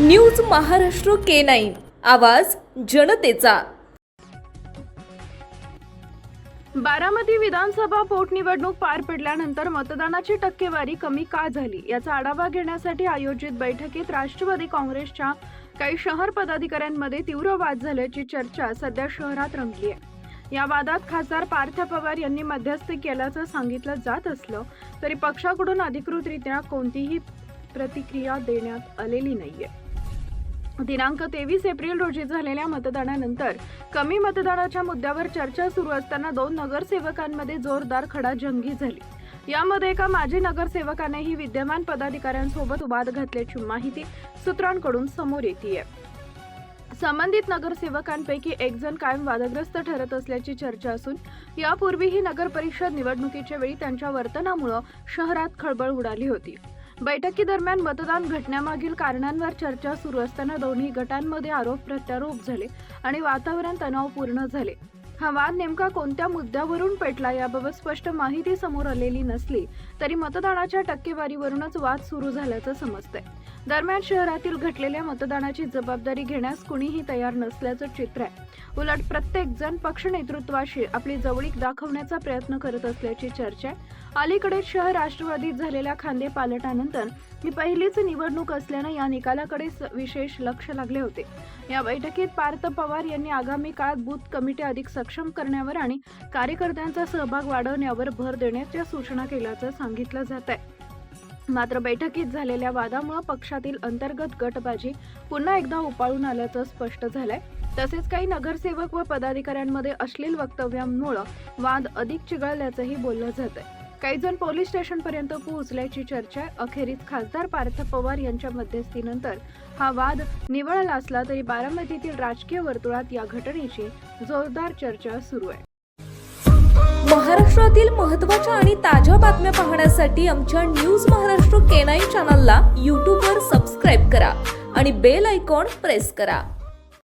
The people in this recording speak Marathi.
न्यूज महाराष्ट्र K9 आवाज जनतेचा। बारामती विधानसभा पोटनिवडणूक पार पडल्यानंतर मतदानाची टक्केवारी कमी का झाली याचा आढावा घेण्यासाठी आयोजित बैठकीत राष्ट्रवादी काँग्रेसच्या काही शहर पदाधिकाऱ्यांमध्ये तीव्र वाद झाल्याची चर्चा सध्या शहरात रंगली आहे। या वादात खासदार पार्थ पवार यांनी मध्यस्थी केल्याचं सांगितलं जात असलं तरी पक्षाकडून अधिकृतरित्या कोणतीही प्रतिक्रिया देण्यात आलेली नाहीये। दिनांक 23 एप्रिल रोजी झालेल्या मतदानानंतर कमी मतदानाच्या मुद्द्यावर चर्चा सुरू असताना दोन नगरसेवकांमध्ये जोरदार खडाजंगी झाली। यामध्ये एका माजी नगरसेवकानेही विद्यमान पदाधिकाऱ्यांसोबत वाद घातल्याची माहिती सूत्रांकडून समोर येतेय। संबंधित नगरसेवकांपैकी एक जण कायम वादग्रस्त ठरत असल्याची चर्चा असून यापूर्वीही नगर परिषद निवडणुकीच्या वेळी त्यांच्या वर्तनामुळे शहरात खळबळ उडाली होती। बैठकीदरम्यान मतदान घटण्यामागील कारणांवर चर्चा सुरू असताना दोन्ही गटांमध्ये आरोप प्रत्यारोप झाले आणि वातावरण तणावपूर्ण झाले। हा वाद नेमका कोणत्या मुद्द्यावरून पेटला याबाबत स्पष्ट माहिती समोर आलेली नसली तरी मतदानाच्या टक्केवारीवरूनच वाद सुरू झाल्याचं समजतंय। दरम्यान शहरातील घटलेल्या मतदानाची जबाबदारी घेण्यास कुणीही तयार नसल्याचं चित्र आहे। उलट प्रत्येक जण पक्ष नेतृत्वाशी आपली जवळीक दाखवण्याचा प्रयत्न करत असल्याची चर्चा आहे। अलीकडे शहर राष्ट्रवादीत झालेल्या खांदेपालटानंतर ही पहिलीच निवडणूक असल्याने या निकालाकडे विशेष लक्ष लागले होते। या बैठकीत पार्थ पवार यांनी आगामी काळात बूथ कमिटी अधिक सक्षम करण्यावर आणि कार्यकर्त्यांचा सहभाग वाढवण्यावर भर देण्याच्या सूचना केल्याचं सांगितलं जात आहे। मात्र बैठकीत झालेल्या वादामुळे पक्षातील अंतर्गत गटबाजी पुन्हा एकदा उपाळून आल्याचं स्पष्ट झालंय। तसेच काही नगरसेवक व पदाधिकाऱ्यांमध्ये अश्लील वक्तव्यांमुळे वाद अधिक चिघळल्याचंही बोललं जात आहे। काही जण पोलीस स्टेशनपर्यंत पोहोचल्याची चर्चा आहे। अखेरीस खासदार पार्थ पवार यांच्या मध्यस्थीनंतर हा वाद निवळला असला तरी बारामतीतील राजकीय वर्तुळात या घटनेची जोरदार चर्चा सुरू आहे। महाराष्ट्रातील महत्त्वाच्या आणि ताज्या बातम्या पाहण्यासाठी आमच्या न्यूज महाराष्ट्र K9 चॅनलला YouTube वर सबस्क्राइब करा आणि बेल आयकॉन प्रेस करा।